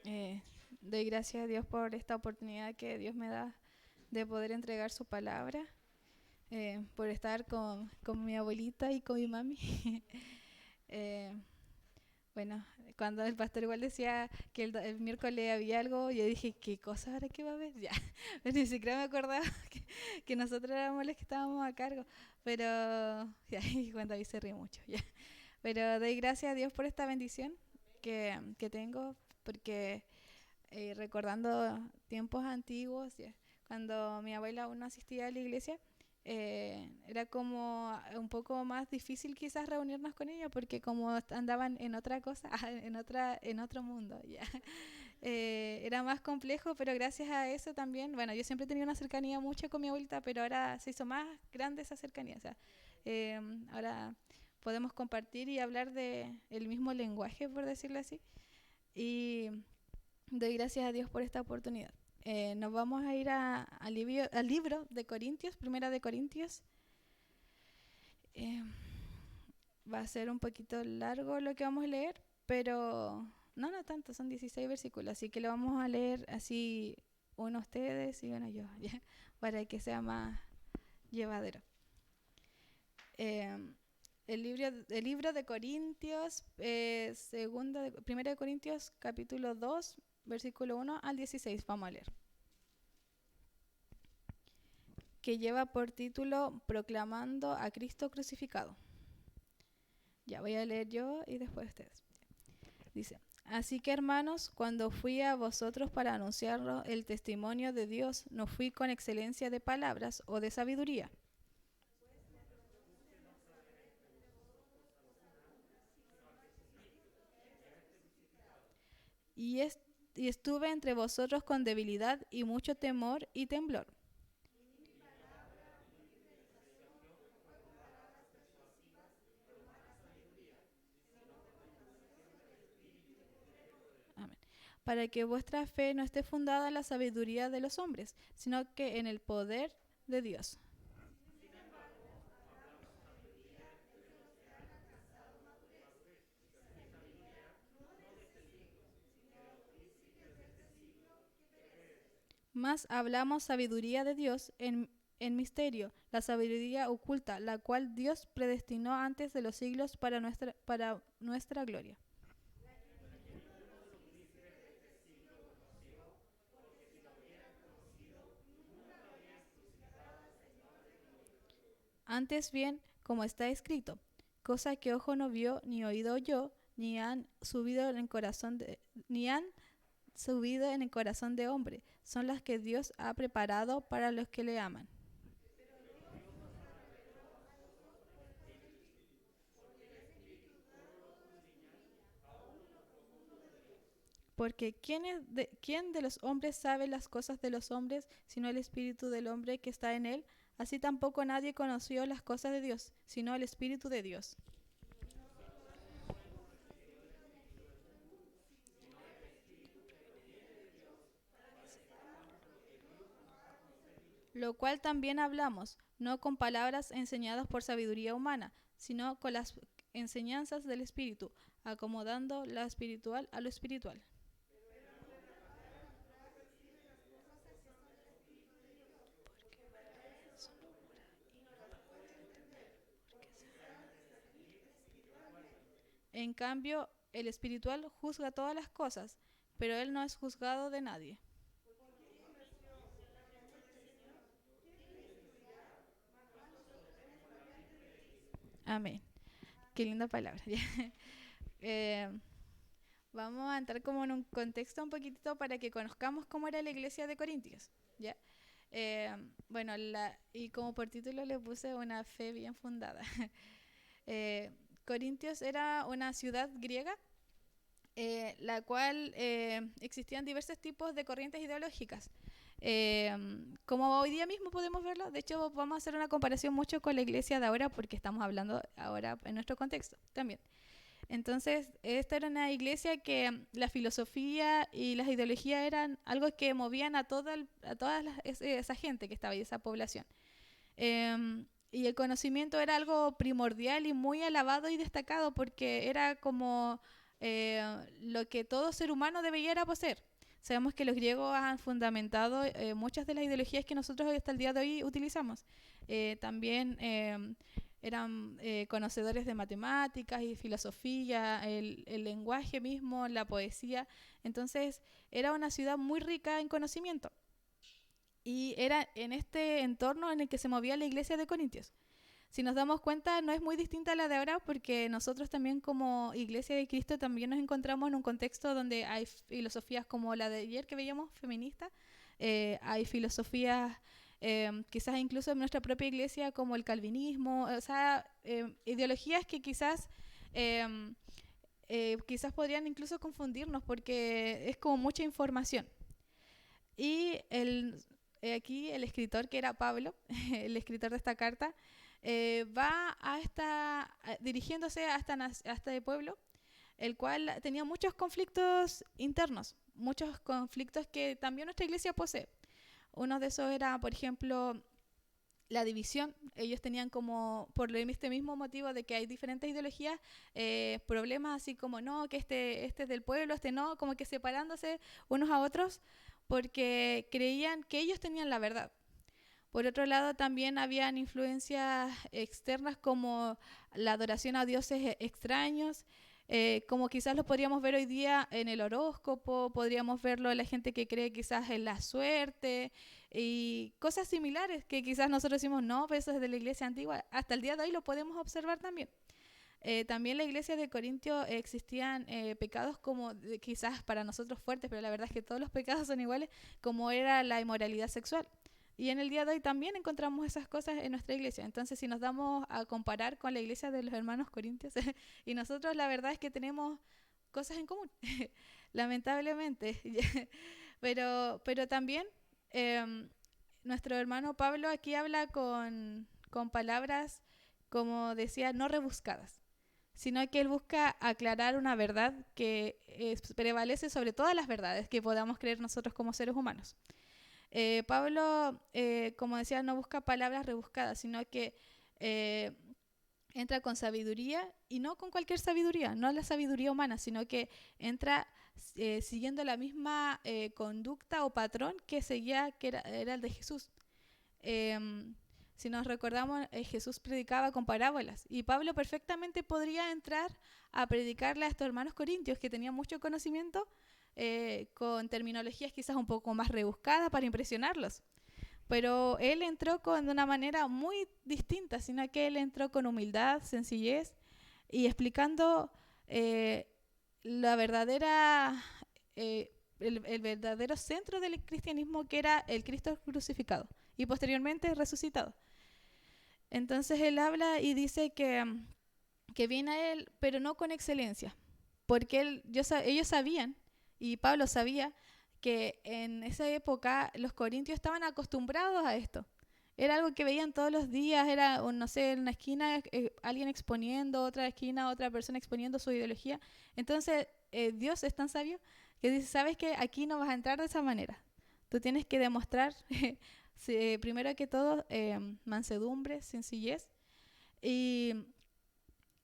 Eh, Doy gracias a Dios por esta oportunidad que Dios me da de poder entregar su palabra, por estar con mi abuelita y con mi mami. Eh, bueno, cuando el pastor igual decía que el miércoles había algo, yo dije, ¿qué cosa ahora que va a haber? Ya, ni siquiera me acordaba que nosotros éramos los que estábamos a cargo, pero ya, y Juan David se ríe mucho, ya. Pero doy gracias a Dios por esta bendición que tengo, porque recordando tiempos antiguos, cuando mi abuela aún no asistía a la iglesia, era como un poco más difícil quizás reunirnos con ella porque como andaban en otra cosa, en otro mundo, ya. Era más complejo, pero gracias a eso también, bueno, yo siempre he tenido una cercanía mucho con mi abuelita, pero ahora se hizo más grande esa cercanía, o sea, eh, ahora podemos compartir y hablar de el mismo lenguaje, por decirlo así, y doy gracias a Dios por esta oportunidad. Nos vamos a ir al libro de Corintios, Primera de Corintios. Eh, Va a ser un poquito largo lo que vamos a leer, pero no tanto, son 16 versículos, así que lo vamos a leer así uno ustedes y uno yo, ¿ya? Para que sea más llevadero. Eh, el libro de Corintios, Primera de Corintios, capítulo 2, versículo 1 al 16, vamos a leer. Que lleva por título Proclamando a Cristo crucificado. Ya voy a leer yo y después ustedes. Dice, así que hermanos, cuando fui a vosotros para anunciaros el testimonio de Dios, no fui con excelencia de palabras o de sabiduría. Y, est y estuve entre vosotros con debilidad y mucho temor y temblor. Amén. Para que vuestra fe no esté fundada en la sabiduría de los hombres, sino que en el poder de Dios. Mas hablamos sabiduría de Dios en misterio, la sabiduría oculta, la cual Dios predestinó antes de los siglos para nuestra gloria. Antes bien, como está escrito, cosa que ojo no vio, ni oído oyó, ni han subido en el corazón de hombre, son las que Dios ha preparado para los que le aman. Porque ¿quién de los hombres sabe las cosas de los hombres, sino el espíritu del hombre que está en él? Así tampoco nadie conoció las cosas de Dios, sino el espíritu de Dios. Lo cual también hablamos, no con palabras enseñadas por sabiduría humana, sino con las enseñanzas del espíritu, acomodando lo espiritual a lo espiritual. En cambio, el espiritual juzga todas las cosas, pero él no es juzgado de nadie. Amén. Qué linda palabra. eh, Vamos a entrar como en un contexto un poquitito para que conozcamos cómo era la iglesia de Corintios. ¿Ya? Bueno, y como por título le puse una fe bien fundada. Corintios era una ciudad griega, la cual existían diversos tipos de corrientes ideológicas. Eh, Como hoy día mismo podemos verlo, de hecho vamos a hacer una comparación mucho con la iglesia de ahora porque estamos hablando ahora en nuestro contexto también. Entonces, esta era una iglesia que la filosofía y las ideologías eran algo que movían a toda esa gente que estaba ahí, esa población. Y el conocimiento era algo primordial y muy alabado y destacado porque era como lo que todo ser humano debería poseer. Sabemos que los griegos han fundamentado muchas de las ideologías que nosotros hasta el día de hoy utilizamos. También eran conocedores de matemáticas y filosofía, el lenguaje mismo, la poesía. Entonces era una ciudad muy rica en conocimiento. Y era en este entorno en el que se movía la iglesia de Corintios. Si nos damos cuenta, no es muy distinta a la de ahora, porque nosotros también como Iglesia de Cristo también nos encontramos en un contexto donde hay filosofías como la de ayer que veíamos, feminista, hay filosofías quizás incluso en nuestra propia iglesia como el calvinismo, o sea, ideologías que quizás podrían incluso confundirnos porque es como mucha información. Y aquí el escritor, que era Pablo, el escritor de esta carta, va dirigiéndose a este pueblo, el cual tenía muchos conflictos internos, muchos conflictos que también nuestra iglesia posee. Uno de esos era, por ejemplo, la división. Ellos tenían como, por este mismo motivo de que hay diferentes ideologías, problemas así como, no, que este es del pueblo, este no, como que separándose unos a otros porque creían que ellos tenían la verdad. Por otro lado, también habían influencias externas como la adoración a dioses extraños, como quizás lo podríamos ver hoy día en el horóscopo, podríamos verlo en la gente que cree quizás en la suerte y cosas similares que quizás nosotros decimos, no, pero eso es de la iglesia antigua. Hasta el día de hoy lo podemos observar también. También en la iglesia de Corintio existían pecados como quizás para nosotros fuertes, pero la verdad es que todos los pecados son iguales, como era la inmoralidad sexual. Y en el día de hoy también encontramos esas cosas en nuestra iglesia. Entonces, si nos damos a comparar con la iglesia de los hermanos corintios, y nosotros la verdad es que tenemos cosas en común, lamentablemente. pero también nuestro hermano Pablo aquí habla con palabras, como decía, no rebuscadas, sino que él busca aclarar una verdad que prevalece sobre todas las verdades que podamos creer nosotros como seres humanos. Pablo, como decía, no busca palabras rebuscadas, sino que entra con sabiduría, y no con cualquier sabiduría, no la sabiduría humana, sino que entra siguiendo la misma conducta o patrón que seguía, que era el de Jesús. Si nos recordamos, Jesús predicaba con parábolas, y Pablo perfectamente podría entrar a predicarle a estos hermanos corintios que tenían mucho conocimiento, con terminologías quizás un poco más rebuscadas para impresionarlos. Pero él entró de una manera muy distinta, sino que él entró con humildad, sencillez y explicando la verdadera, el verdadero centro del cristianismo, que era el Cristo crucificado y posteriormente resucitado. Entonces él habla y dice que viene a él, pero no con excelencia, porque ellos sabían, y Pablo sabía, que en esa época los corintios estaban acostumbrados a esto. Era algo que veían todos los días, era, no sé, en una esquina alguien exponiendo, otra esquina otra persona exponiendo su ideología. Entonces Dios es tan sabio que dice, sabes que aquí no vas a entrar de esa manera. Tú tienes que demostrar, primero que todo, mansedumbre, sencillez. Y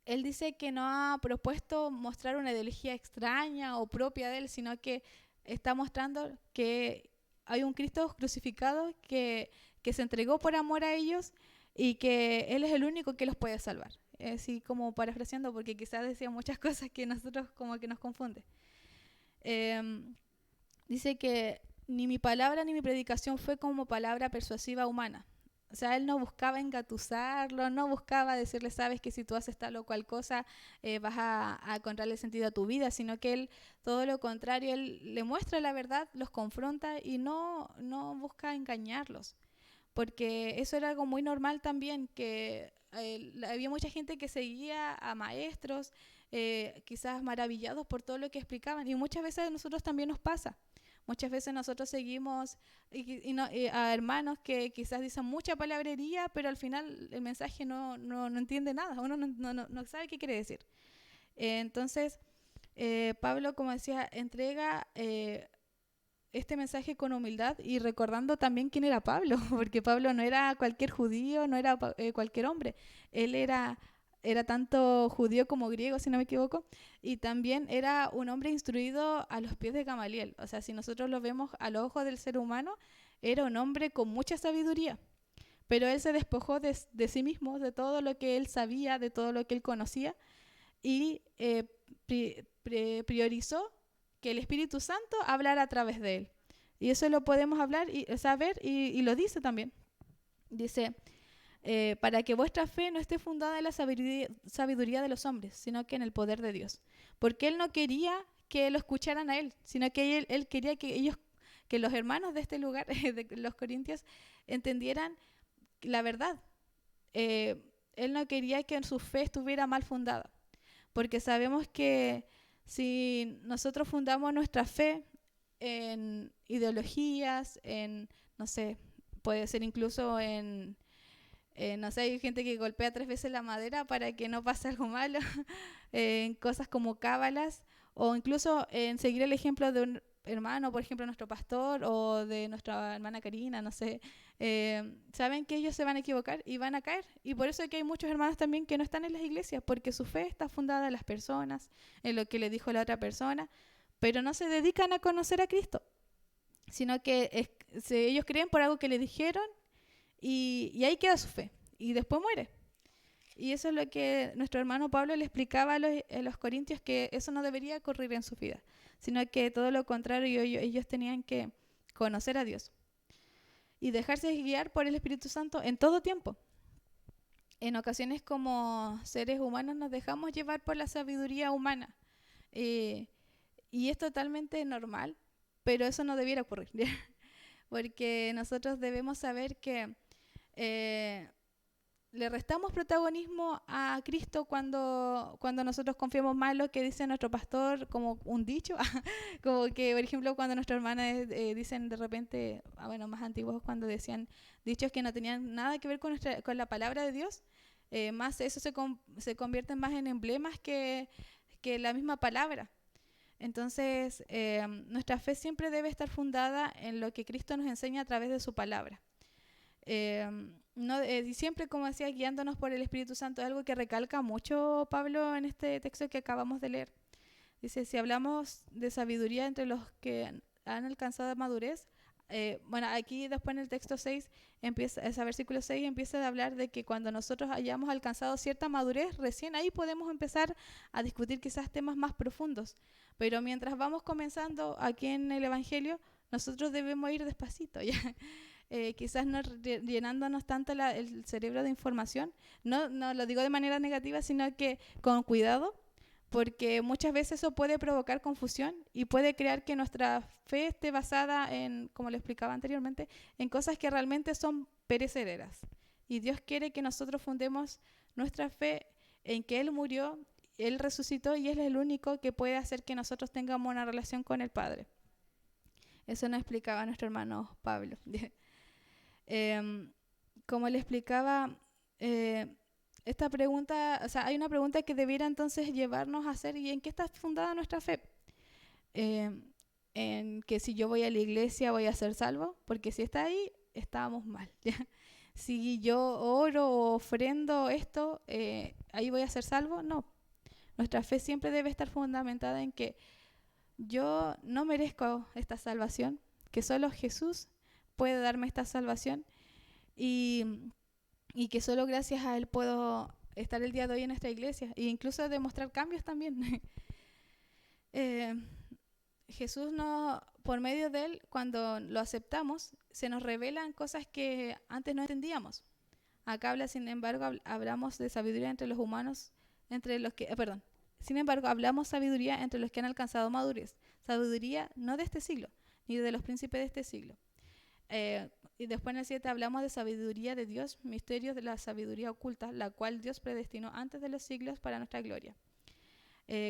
él dice que no ha propuesto mostrar una ideología extraña o propia de él, sino que está mostrando que hay un Cristo crucificado que se entregó por amor a ellos y que Él es el único que los puede salvar. Así como parafraseando, porque quizás decía muchas cosas que nosotros como que nos confunde. Dice que ni mi palabra ni mi predicación fue como palabra persuasiva humana. O sea, él no buscaba engatusarlo, no buscaba decirle, sabes que si tú haces tal o cual cosa vas a encontrarle sentido a tu vida, sino que él, todo lo contrario, él le muestra la verdad, los confronta y no busca engañarlos. Porque eso era algo muy normal también, que había mucha gente que seguía a maestros, quizás maravillados por todo lo que explicaban, y muchas veces a nosotros también nos pasa. Muchas veces nosotros seguimos a hermanos que quizás dicen mucha palabrería, pero al final el mensaje no entiende nada, uno no sabe qué quiere decir. Entonces, Pablo, como decía, entrega este mensaje con humildad y recordando también quién era Pablo, porque Pablo no era cualquier judío, no era cualquier hombre. Él era era tanto judío como griego, si no me equivoco, y también era un hombre instruido a los pies de Gamaliel. O sea, si nosotros lo vemos a los ojos del ser humano, era un hombre con mucha sabiduría, pero él se despojó de sí mismo, de todo lo que él sabía, de todo lo que él conocía, y priorizó que el Espíritu Santo hablara a través de él. Y eso lo podemos hablar y saber, y lo dice también. Dice, para que vuestra fe no esté fundada en la sabiduría de los hombres, sino que en el poder de Dios. Porque él no quería que lo escucharan a él, sino que él quería que ellos, que los hermanos de este lugar, de los corintios, entendieran la verdad. Eh, Él no quería que su fe estuviera mal fundada, porque sabemos que si nosotros fundamos nuestra fe en ideologías, en, no sé, puede ser incluso no sé, hay gente que golpea 3 veces la madera para que no pase algo malo, en cosas como cábalas, o incluso en seguir el ejemplo de un hermano, por ejemplo, nuestro pastor, o de nuestra hermana Karina, no sé. Saben que ellos se van a equivocar y van a caer, y por eso es que hay muchos hermanos también que no están en las iglesias, porque su fe está fundada en las personas, en lo que le dijo la otra persona, pero no se dedican a conocer a Cristo, sino que ellos creen por algo que le dijeron, y ahí queda su fe, y después muere. Y eso es lo que nuestro hermano Pablo le explicaba a los corintios, que eso no debería ocurrir en su vida, sino que todo lo contrario, ellos tenían que conocer a Dios y dejarse guiar por el Espíritu Santo en todo tiempo. En ocasiones como seres humanos nos dejamos llevar por la sabiduría humana, eh, y es totalmente normal, pero eso no debiera ocurrir, porque nosotros debemos saber que eh, le restamos protagonismo a Cristo cuando nosotros confiamos más en lo que dice nuestro pastor, como un dicho, como que, por ejemplo, cuando nuestras hermanas dicen de repente, bueno, más antiguos, cuando decían dichos que no tenían nada que ver con la palabra de Dios, más eso se convierte más en emblemas que la misma palabra. Entonces, nuestra fe siempre debe estar fundada en lo que Cristo nos enseña a través de su palabra. No, y siempre, como decía, guiándonos por el Espíritu Santo, es algo que recalca mucho Pablo en este texto que acabamos de leer. Dice, si hablamos de sabiduría entre los que han alcanzado madurez, bueno, aquí después en el texto 6, ese versículo 6 empieza a hablar de que cuando nosotros hayamos alcanzado cierta madurez, recién ahí podemos empezar a discutir quizás temas más profundos. Pero mientras vamos comenzando aquí en el Evangelio, nosotros debemos ir despacito, ¿ya? Quizás no llenándonos tanto el cerebro de información. No lo digo de manera negativa, sino que con cuidado, porque muchas veces eso puede provocar confusión y puede crear que nuestra fe esté basada en, como le explicaba anteriormente, en cosas que realmente son perecederas. Y Dios quiere que nosotros fundemos nuestra fe en que Él murió, Él resucitó y Él es el único que puede hacer que nosotros tengamos una relación con el Padre. Eso nos explicaba nuestro hermano Pablo. Como le explicaba, esta pregunta, o sea, hay una pregunta que debiera entonces llevarnos a hacer: ¿y en qué está fundada nuestra fe? En que si yo voy a la iglesia voy a ser salvo, porque si está ahí, estábamos mal, ¿ya? Si yo oro o ofrendo esto, ahí voy a ser salvo. No, nuestra fe siempre debe estar fundamentada en que yo no merezco esta salvación, que solo Jesús puede darme esta salvación, y, y que solo gracias a Él puedo estar el día de hoy en esta iglesia e incluso demostrar cambios también. Jesús, por medio de Él, cuando lo aceptamos, se nos revelan cosas que antes no entendíamos. Acá habla, sin embargo, hablamos de sabiduría entre los humanos, entre los que, perdón, sin embargo, hablamos sabiduría entre los que han alcanzado madurez. Sabiduría no de este siglo, ni de los príncipes de este siglo. Y después en el 7 hablamos de sabiduría de Dios, misterios de la sabiduría oculta, la cual Dios predestinó antes de los siglos para nuestra gloria.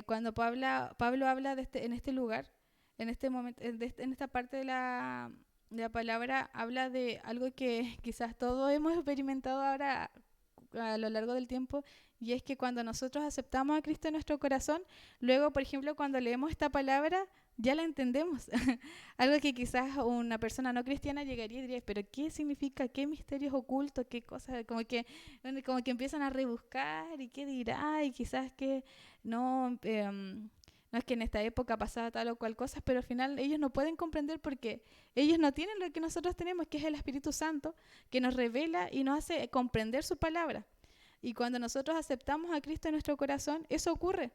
Cuando Pablo habla en este lugar, en este momento, en esta parte de la palabra, habla de algo que quizás todos hemos experimentado ahora a lo largo del tiempo, y es que cuando nosotros aceptamos a Cristo en nuestro corazón, luego, por ejemplo, cuando leemos esta palabra, ya la entendemos. Algo que quizás una persona no cristiana llegaría y diría, pero ¿qué significa? ¿Qué misterios ocultos? ¿Qué cosas? Como que empiezan a rebuscar y qué dirá y quizás que no, no es que en esta época pasaba tal o cual cosa, pero al final ellos no pueden comprender porque ellos no tienen lo que nosotros tenemos, que es el Espíritu Santo, que nos revela y nos hace comprender su palabra. Y cuando nosotros aceptamos a Cristo en nuestro corazón, eso ocurre.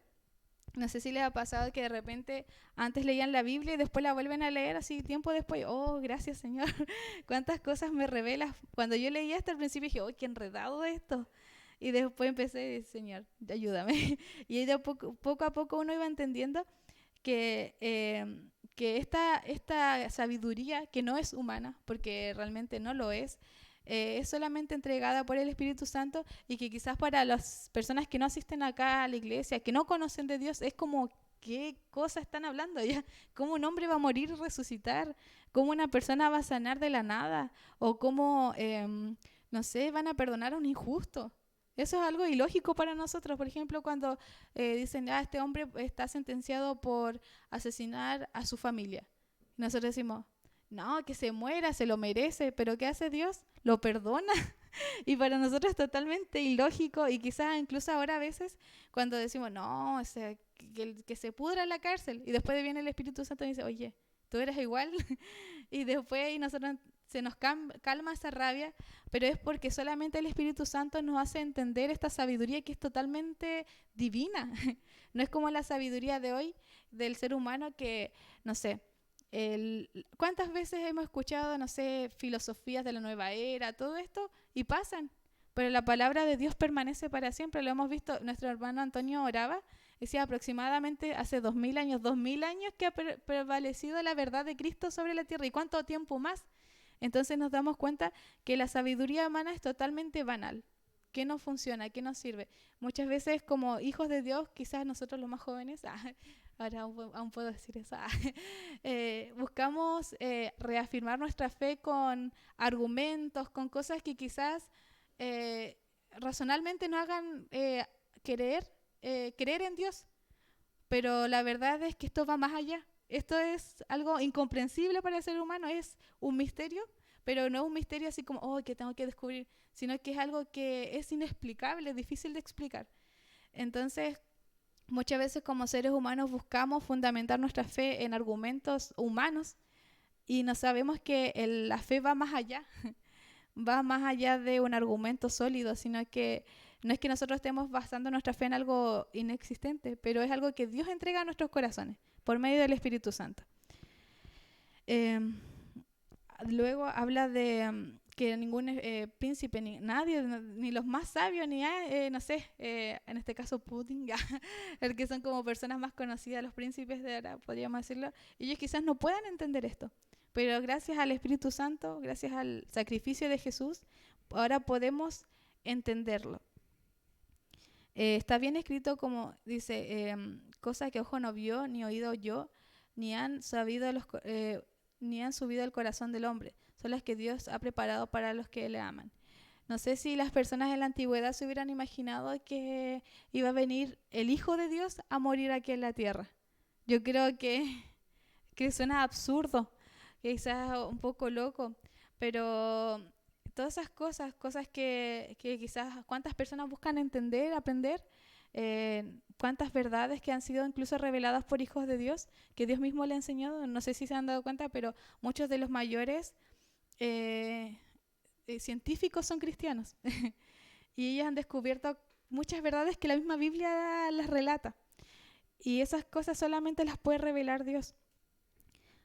No sé si les ha pasado que de repente antes leían la Biblia y después la vuelven a leer así tiempo después. Oh, gracias Señor, cuántas cosas me revelas. Cuando yo leía hasta el principio dije, oh, qué enredado esto. Y después empecé, Señor, ayúdame. Y de poco a poco uno iba entendiendo que esta sabiduría, que no es humana, porque realmente no lo es solamente entregada por el Espíritu Santo y que quizás para las personas que no asisten acá a la iglesia, que no conocen de Dios, es como, ¿qué cosa están hablando ya? ¿Cómo un hombre va a morir y resucitar? ¿Cómo una persona va a sanar de la nada? ¿O cómo, no sé, van a perdonar a un injusto? Eso es algo ilógico para nosotros. Por ejemplo, cuando dicen, este hombre está sentenciado por asesinar a su familia. Nosotros decimos, no, que se muera, se lo merece, pero ¿qué hace Dios? Lo perdona. Y para nosotros es totalmente ilógico y quizás incluso ahora a veces cuando decimos, no, o sea, que se pudra en la cárcel y después viene el Espíritu Santo y dice, oye, tú eres igual. Y después y nosotros se nos calma esa rabia, pero es porque solamente el Espíritu Santo nos hace entender esta sabiduría que es totalmente divina. No es como la sabiduría de hoy del ser humano que, no sé, ¿cuántas veces hemos escuchado, no sé, filosofías de la nueva era, todo esto, y pasan? Pero la palabra de Dios permanece para siempre. Lo hemos visto, nuestro hermano Antonio oraba, decía aproximadamente hace 2000 años que ha prevalecido la verdad de Cristo sobre la tierra. ¿Y cuánto tiempo más? Entonces nos damos cuenta que la sabiduría humana es totalmente banal, que no funciona, que no sirve. Muchas veces como hijos de Dios, quizás nosotros los más jóvenes, ahora aún puedo decir eso, buscamos reafirmar nuestra fe con argumentos, con cosas que quizás razonablemente nos hagan creer en Dios, pero la verdad es que esto va más allá. Esto es algo incomprensible para el ser humano, es un misterio, pero no es un misterio así como, oh, que tengo que descubrir, sino que es algo que es inexplicable, difícil de explicar. Entonces, muchas veces como seres humanos buscamos fundamentar nuestra fe en argumentos humanos y no sabemos que la fe va más allá, va más allá de un argumento sólido, sino que no es que nosotros estemos basando nuestra fe en algo inexistente, pero es algo que Dios entrega a nuestros corazones por medio del Espíritu Santo. Luego habla de que ningún príncipe, ni nadie, ni los más sabios, ni no sé, en este caso Putin, el que son como personas más conocidas, los príncipes de ahora, podríamos decirlo, ellos quizás no puedan entender esto, pero gracias al Espíritu Santo, gracias al sacrificio de Jesús, ahora podemos entenderlo. Está bien escrito como dice, cosa que ojo no vio, ni oído oyó, ni han sabido ni han subido al corazón del hombre, son las que Dios ha preparado para los que le aman. No sé si las personas en la antigüedad se hubieran imaginado que iba a venir el Hijo de Dios a morir aquí en la tierra. Yo creo que suena absurdo, quizás un poco loco, pero todas esas cosas que quizás cuántas personas buscan entender, aprender, cuántas verdades que han sido incluso reveladas por hijos de Dios, que Dios mismo le ha enseñado, no sé si se han dado cuenta, pero muchos de los mayores científicos son cristianos y ellos han descubierto muchas verdades que la misma Biblia las relata y esas cosas solamente las puede revelar Dios.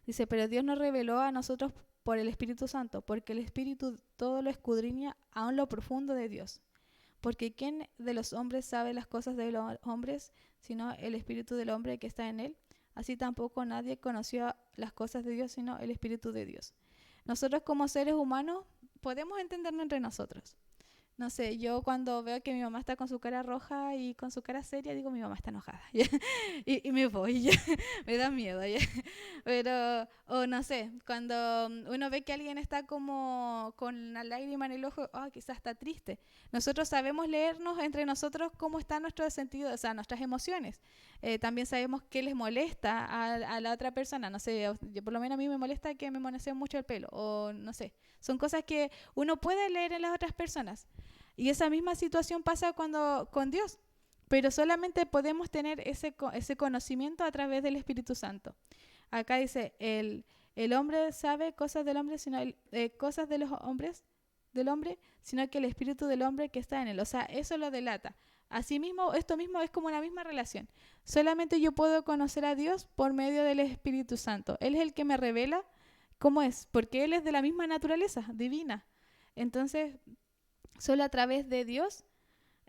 Dice, pero Dios nos reveló a nosotros por el Espíritu Santo, porque el Espíritu todo lo escudriña aún lo profundo de Dios. Porque ¿quién de los hombres sabe las cosas de los hombres, sino el Espíritu del hombre que está en él? Así tampoco nadie conoció las cosas de Dios, sino el Espíritu de Dios. Nosotros como seres humanos podemos entendernos entre nosotros, No sé, yo cuando veo que mi mamá está con su cara roja y con su cara seria, digo, mi mamá está enojada. Y me voy, ya. Me da miedo. Ya. Pero, o no sé, cuando uno ve que alguien está como con una lágrima en el ojo, quizás está triste. Nosotros sabemos leernos entre nosotros cómo está nuestro sentido, o sea, nuestras emociones. También sabemos qué les molesta a la otra persona. No sé, yo, por lo menos a mí me molesta que me moneseen mucho el pelo, o no sé. Son cosas que uno puede leer en las otras personas. Y esa misma situación pasa cuando con Dios, pero solamente podemos tener ese conocimiento a través del Espíritu Santo. Acá dice, el hombre sabe cosas del hombre, sino cosas de los hombres, del hombre, sino que el espíritu del hombre que está en él. O sea, eso lo delata. Asimismo, esto mismo es como una misma relación. Solamente yo puedo conocer a Dios por medio del Espíritu Santo. Él es el que me revela cómo es, porque Él es de la misma naturaleza, divina. Entonces, solo a través de Dios,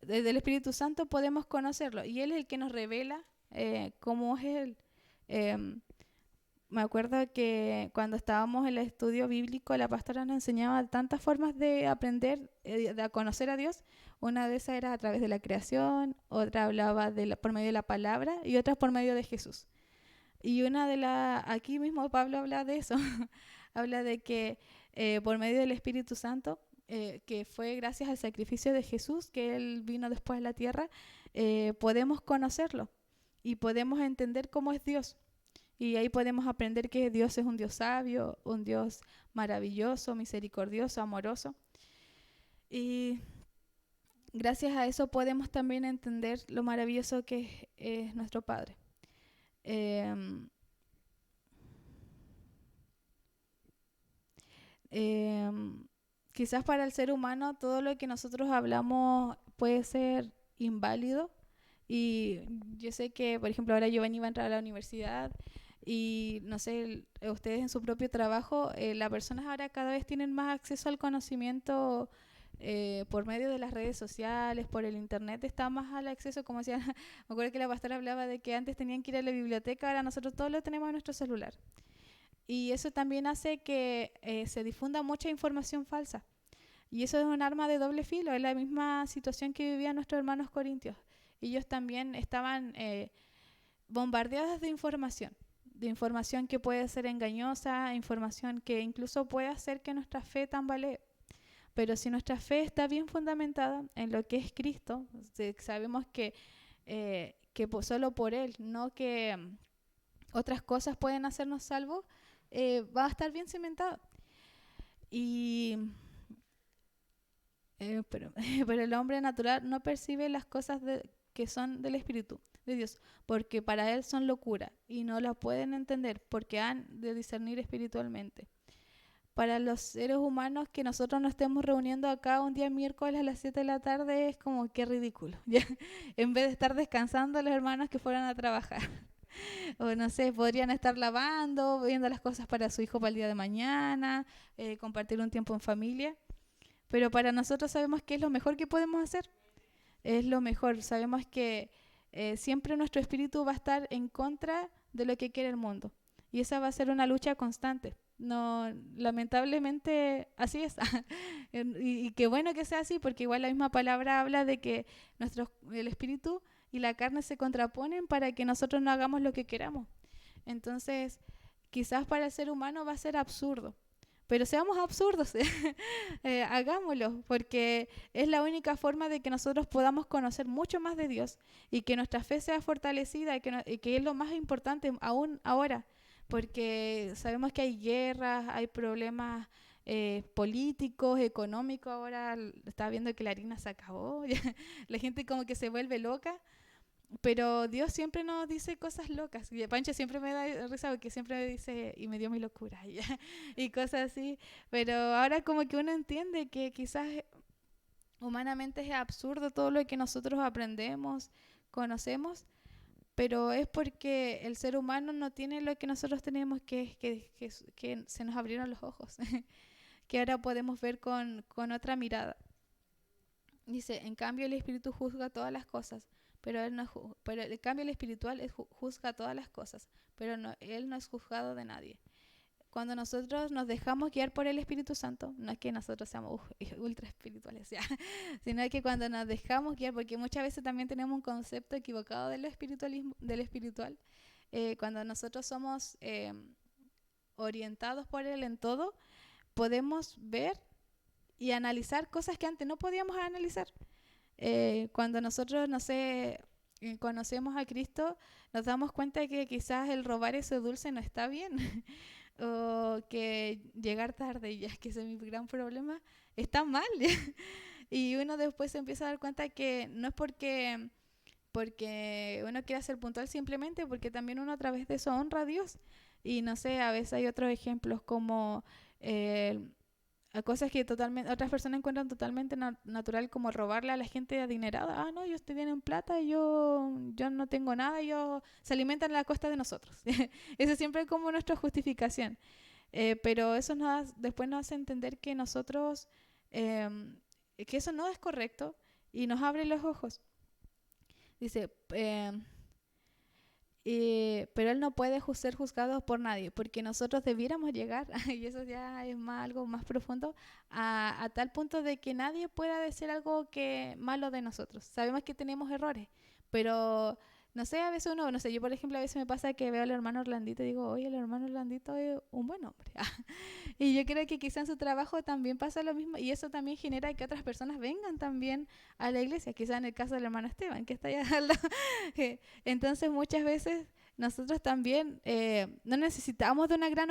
del Espíritu Santo, podemos conocerlo. Y Él es el que nos revela cómo es Él. Eh, Me acuerdo que cuando estábamos en el estudio bíblico, la pastora nos enseñaba tantas formas de aprender, de conocer a Dios. Una de esas era a través de la creación, otra hablaba por medio de la palabra y otra por medio de Jesús. Y aquí mismo Pablo habla de eso, habla de que por medio del Espíritu Santo, que fue gracias al sacrificio de Jesús, que Él vino después a la tierra, podemos conocerlo y podemos entender cómo es Dios. Y ahí podemos aprender que Dios es un Dios sabio, un Dios maravilloso, misericordioso, amoroso. Y gracias a eso podemos también entender lo maravilloso que es nuestro Padre. Eh, eh, Quizás para el ser humano todo lo que nosotros hablamos puede ser inválido. Y yo sé que, por ejemplo, ahora Giovanni va a entrar a la universidad y, no sé, ustedes en su propio trabajo, las personas ahora cada vez tienen más acceso al conocimiento por medio de las redes sociales, por el internet, está más al acceso, como decía, me acuerdo que la pastora hablaba de que antes tenían que ir a la biblioteca, ahora nosotros todos lo tenemos en nuestro celular. Y eso también hace que se difunda mucha información falsa. Y eso es un arma de doble filo, es la misma situación que vivían nuestros hermanos corintios. Ellos también estaban bombardeados de información que puede ser engañosa, información que incluso puede hacer que nuestra fe tambalee. Pero si nuestra fe está bien fundamentada en lo que es Cristo, sabemos que solo por Él, no que otras cosas pueden hacernos salvos, va a estar bien cimentado. Y pero, pero el hombre natural no percibe las cosas que son del Espíritu de Dios, porque para él son locura y no la pueden entender porque han de discernir espiritualmente. Para los seres humanos que nosotros nos estemos reuniendo acá un día miércoles a las 7 de la tarde es como que ridículo. ¿Ya? En vez de estar descansando los hermanos que fueran a trabajar. O no sé, podrían estar lavando, viendo las cosas para su hijo para el día de mañana, compartir un tiempo en familia. Pero para nosotros sabemos que es lo mejor que podemos hacer. Es lo mejor. Sabemos que siempre nuestro espíritu va a estar en contra de lo que quiere el mundo. Y esa va a ser una lucha constante. No, lamentablemente así es. Y qué bueno que sea así, porque igual la misma palabra habla de que el espíritu y la carne se contraponen para que nosotros no hagamos lo que queramos. Entonces, quizás para el ser humano va a ser absurdo, pero seamos absurdos, hagámoslo, porque es la única forma de que nosotros podamos conocer mucho más de Dios y que nuestra fe sea fortalecida y que es lo más importante aún ahora, porque sabemos que hay guerras, hay problemas políticos, económicos. Ahora estaba viendo que la harina se acabó, la gente como que se vuelve loca. Pero Dios siempre nos dice cosas locas. Y Pancho siempre me da risa porque siempre me dice, y me dio mi locura, y cosas así. Pero ahora como que uno entiende que quizás humanamente es absurdo todo lo que nosotros aprendemos, conocemos, pero es porque el ser humano no tiene lo que nosotros tenemos, que se nos abrieron los ojos, que ahora podemos ver con otra mirada. Dice, en cambio el espíritu juzga todas las cosas, pero él no pero el cambio el espiritual juzga todas las cosas, pero él no es juzgado de nadie. cuando nosotros nos dejamos guiar por el Espíritu Santo, no es que nosotros seamos ultra espirituales, ¿ya? Sino que cuando nos dejamos guiar, porque muchas veces también tenemos un concepto equivocado del espiritualismo, del espiritual, cuando nosotros somos orientados por Él en todo, podemos ver y analizar cosas que antes no podíamos analizar. Cuando nosotros, no sé, conocemos a Cristo, nos damos cuenta de que quizás el robar ese dulce no está bien. O que llegar tarde, ya que ese es mi gran problema, está mal. Y uno después se empieza a dar cuenta que no es porque uno quiera ser puntual, simplemente porque también uno a través de eso honra a Dios. Y no sé, a veces hay otros ejemplos como eh, a cosas que totalmente otras personas encuentran totalmente natural, como robarle a la gente adinerada. Ah, no, ellos tienen plata y yo no tengo nada, ellos se alimentan a la costa de nosotros. Eso siempre es como nuestra justificación. Pero eso después nos hace entender que nosotros, eh, que eso no es correcto, y nos abre los ojos. Dice, pero él no puede ser juzgado por nadie, porque nosotros debiéramos llegar, y eso ya es algo más profundo, a tal punto de que nadie pueda decir algo malo de nosotros. Sabemos que tenemos errores, pero no sé, a veces uno, no sé, yo por ejemplo a veces me pasa que veo al hermano Orlandito y digo, oye, el hermano Orlandito es un buen hombre. Y yo creo que quizá en su trabajo también pasa lo mismo, y eso también genera que otras personas vengan también a la iglesia, quizá en el caso del hermano Esteban, que está allá al lado. Entonces muchas veces nosotros también no necesitamos de una gran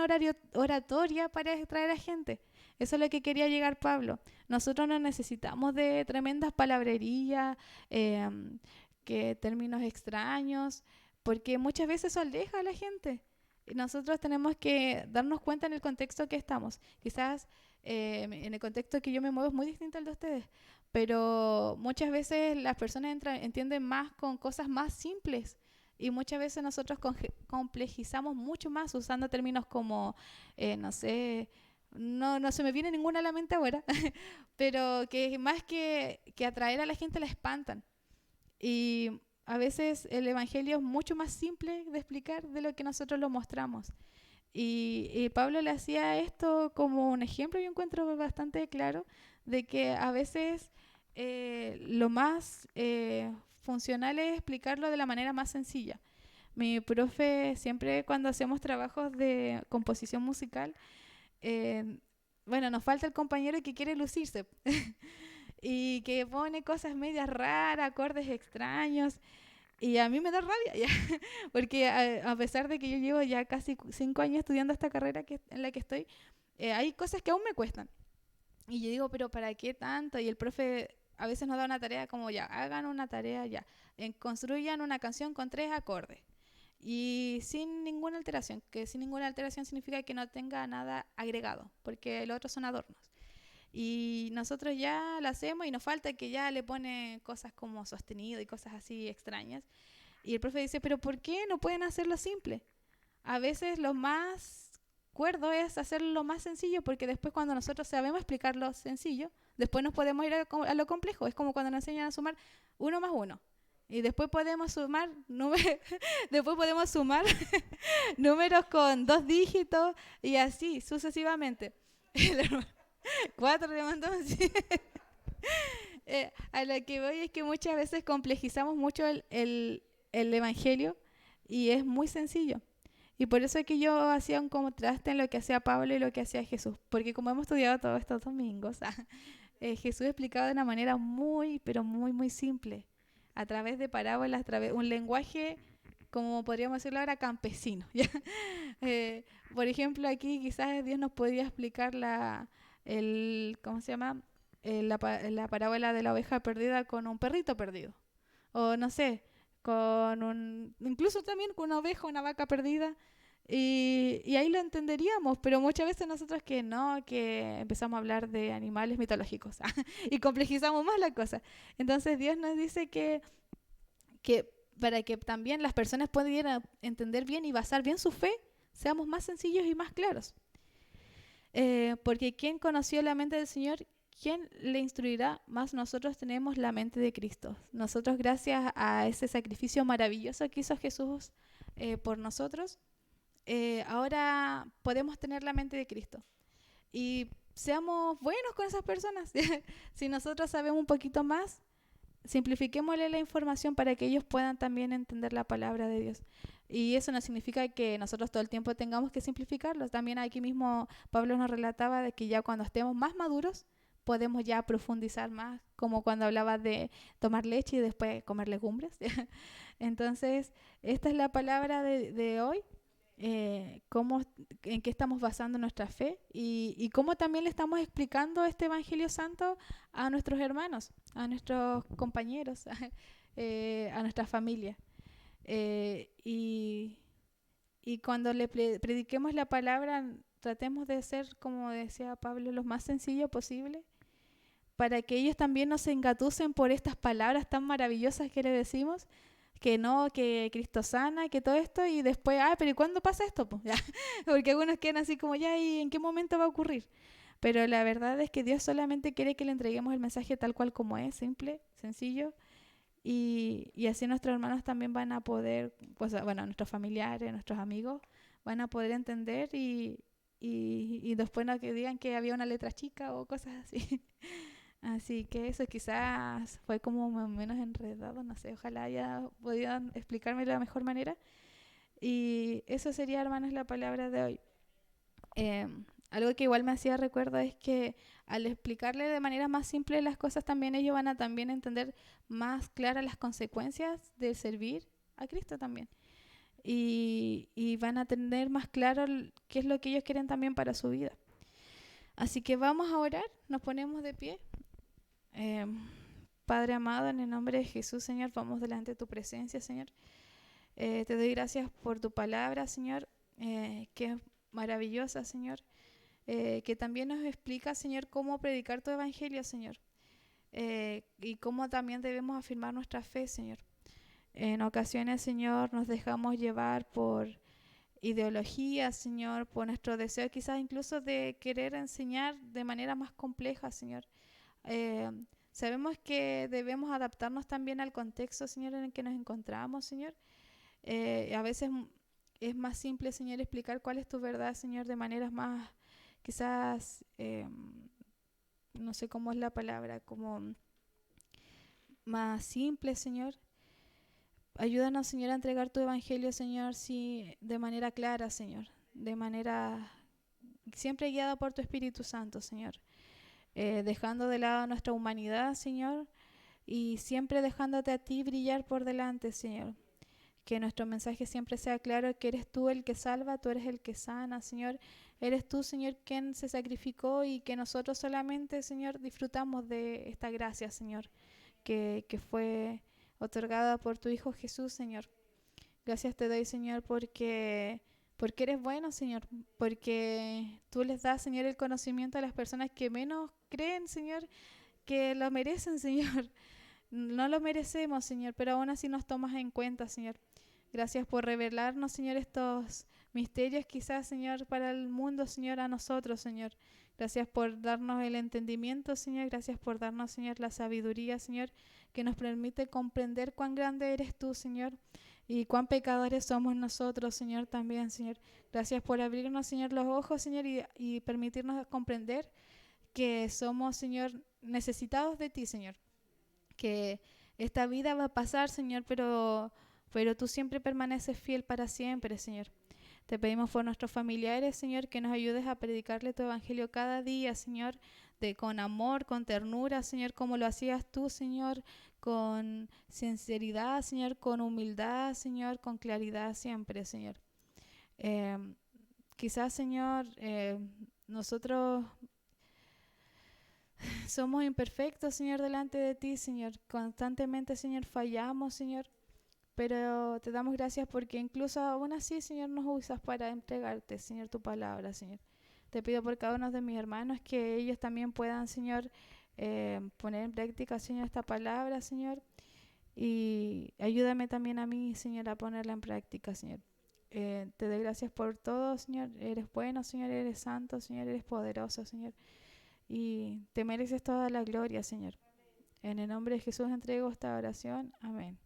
oratoria para atraer a gente. Eso es lo que quería llegar Pablo. Nosotros no necesitamos de tremendas palabrerías, eh, que términos extraños, porque muchas veces eso aleja a la gente. Y nosotros tenemos que darnos cuenta en el contexto que estamos. Quizás en el contexto que yo me muevo es muy distinto al de ustedes, pero muchas veces las personas entienden más con cosas más simples, y muchas veces nosotros complejizamos mucho más usando términos como, no sé, no se me viene ninguna a la mente ahora, pero que más que atraer a la gente la espantan. Y a veces el Evangelio es mucho más simple de explicar de lo que nosotros lo mostramos. Y Pablo le hacía esto como un ejemplo, yo encuentro bastante claro, de que a veces lo más funcional es explicarlo de la manera más sencilla. Mi profe siempre, cuando hacemos trabajos de composición musical, bueno, nos falta el compañero que quiere lucirse y que pone cosas medias raras, acordes extraños. Y a mí me da rabia, ya, porque a pesar de que yo llevo ya casi 5 años estudiando esta carrera en la que estoy, hay cosas que aún me cuestan. Y yo digo, pero ¿para qué tanto? Y el profe a veces nos da una tarea como, ya, hagan una tarea ya, construyan una canción con 3 acordes. Y sin ninguna alteración, que sin ninguna alteración significa que no tenga nada agregado, porque los otros son adornos. Y nosotros ya la hacemos y nos falta que ya le pone cosas como sostenido y cosas así extrañas. Y el profe dice, pero ¿por qué no pueden hacerlo simple? A veces lo más cuerdo es hacerlo lo más sencillo, porque después cuando nosotros sabemos explicar lo sencillo, después nos podemos ir a lo complejo. Es como cuando nos enseñan a sumar 1 más 1. Y después podemos sumar después podemos sumar números con 2 dígitos y así sucesivamente. 4 le mandamos. A lo que voy es que muchas veces complejizamos mucho el Evangelio, y es muy sencillo. Y por eso es que yo hacía un contraste en lo que hacía Pablo y lo que hacía Jesús. Porque como hemos estudiado todos estos domingos, Jesús explicaba de una manera muy, pero muy, muy simple. A través de parábolas, a través un lenguaje, como podríamos decirlo ahora, campesino. Por ejemplo, aquí quizás Dios nos podría explicar ¿cómo se llama? La parábola de la oveja perdida con un perrito perdido. O no sé, incluso también con una oveja, una vaca perdida. Y ahí lo entenderíamos, pero muchas veces nosotros que empezamos a hablar de animales mitológicos y complejizamos más la cosa. Entonces Dios nos dice que para que también las personas pudieran entender bien y basar bien su fe, seamos más sencillos y más claros. Porque ¿quién conoció la mente del Señor? ¿Quién le instruirá? Más nosotros tenemos la mente de Cristo. Nosotros, gracias a ese sacrificio maravilloso que hizo Jesús por nosotros, ahora podemos tener la mente de Cristo. Y seamos buenos con esas personas. Si nosotros sabemos un poquito más, simplifiquémosle la información para que ellos puedan también entender la palabra de Dios. Y eso no significa que nosotros todo el tiempo tengamos que simplificarlos. También aquí mismo Pablo nos relataba de que ya cuando estemos más maduros podemos ya profundizar más, como cuando hablaba de tomar leche y después comer legumbres. Entonces, esta es la palabra de hoy. Cómo, en qué estamos basando nuestra fe y cómo también le estamos explicando este Evangelio Santo a nuestros hermanos, a nuestros compañeros, a nuestra familia. Y cuando le prediquemos la palabra, tratemos de ser, como decía Pablo, lo más sencillo posible, para que ellos también no se engatusen por estas palabras tan maravillosas que le decimos, que no, que Cristo sana, que todo esto, y después, pero ¿y cuándo pasa esto? Pues, ya. Porque algunos quedan así como, ya, ¿y en qué momento va a ocurrir? Pero la verdad es que Dios solamente quiere que le entreguemos el mensaje tal cual como es, simple, sencillo, y así nuestros hermanos también van a poder, pues, bueno, nuestros familiares, nuestros amigos, van a poder entender y después no que digan que había una letra chica o cosas así. Así que eso quizás fue como más o menos enredado, no sé, ojalá haya podido explicarme de la mejor manera. Y eso sería, hermanos, la palabra de hoy. Algo que igual me hacía recuerdo es que al explicarle de manera más simple las cosas, también ellos van a también entender más claras las consecuencias de servir a Cristo también. Y van a tener más claro qué es lo que ellos quieren también para su vida. Así que vamos a orar, nos ponemos de pie. Eh, Padre amado, en el nombre de Jesús, Señor, vamos delante de tu presencia, Señor. Te doy gracias por tu palabra, Señor, que es maravillosa, Señor, que también nos explica, Señor, cómo predicar tu evangelio, Señor, y cómo también debemos afirmar nuestra fe, Señor. En ocasiones, Señor, nos dejamos llevar por ideología, Señor, por nuestro deseo quizás incluso de querer enseñar de manera más compleja, Señor. Eh, Sabemos que debemos adaptarnos también al contexto, Señor, en el que nos encontramos, Señor. A veces es más simple, Señor, explicar cuál es tu verdad, Señor, de maneras más, quizás, no sé cómo es la palabra, como más simple, Señor. Ayúdanos, Señor, a entregar tu evangelio, Señor, sí, de manera clara, Señor, de manera siempre guiada por tu Espíritu Santo, Señor. Dejando de lado nuestra humanidad, Señor, y siempre dejándote a ti brillar por delante, Señor. Que nuestro mensaje siempre sea claro, que eres tú el que salva, tú eres el que sana, Señor. Eres tú, Señor, quien se sacrificó y que nosotros solamente, Señor, disfrutamos de esta gracia, Señor, que fue otorgada por tu Hijo Jesús, Señor. Gracias te doy, Señor, porque eres bueno, Señor, porque tú les das, Señor, el conocimiento a las personas que menos creen, Señor, que lo merecen, Señor. No lo merecemos, Señor, pero aún así nos tomas en cuenta, Señor. Gracias por revelarnos, Señor, estos misterios quizás, Señor, para el mundo, Señor, a nosotros, Señor. Gracias por darnos el entendimiento, Señor. Gracias por darnos, Señor, la sabiduría, Señor, que nos permite comprender cuán grande eres tú, Señor, y cuán pecadores somos nosotros, Señor, también, Señor. Gracias por abrirnos, Señor, los ojos, Señor, y permitirnos comprender que somos, Señor, necesitados de ti, Señor. Que esta vida va a pasar, Señor, pero tú siempre permaneces fiel para siempre, Señor. Te pedimos por nuestros familiares, Señor, que nos ayudes a predicarle tu evangelio cada día, Señor, con amor, con ternura, Señor, como lo hacías tú, Señor, con sinceridad, Señor, con humildad, Señor, con claridad siempre, Señor. Eh, Quizás, Señor, nosotros somos imperfectos, Señor, delante de ti, Señor. Constantemente, Señor, fallamos, Señor. Pero te damos gracias porque incluso aún así, Señor, nos usas para entregarte, Señor, tu palabra, Señor. Te pido por cada uno de mis hermanos que ellos también puedan, Señor, poner en práctica, Señor, esta palabra, Señor. Y ayúdame también a mí, Señor, a ponerla en práctica, Señor. Te doy gracias por todo, Señor. Eres bueno, Señor, eres santo, Señor, eres poderoso, Señor. Y te mereces toda la gloria, Señor. En el nombre de Jesús entrego esta oración. Amén.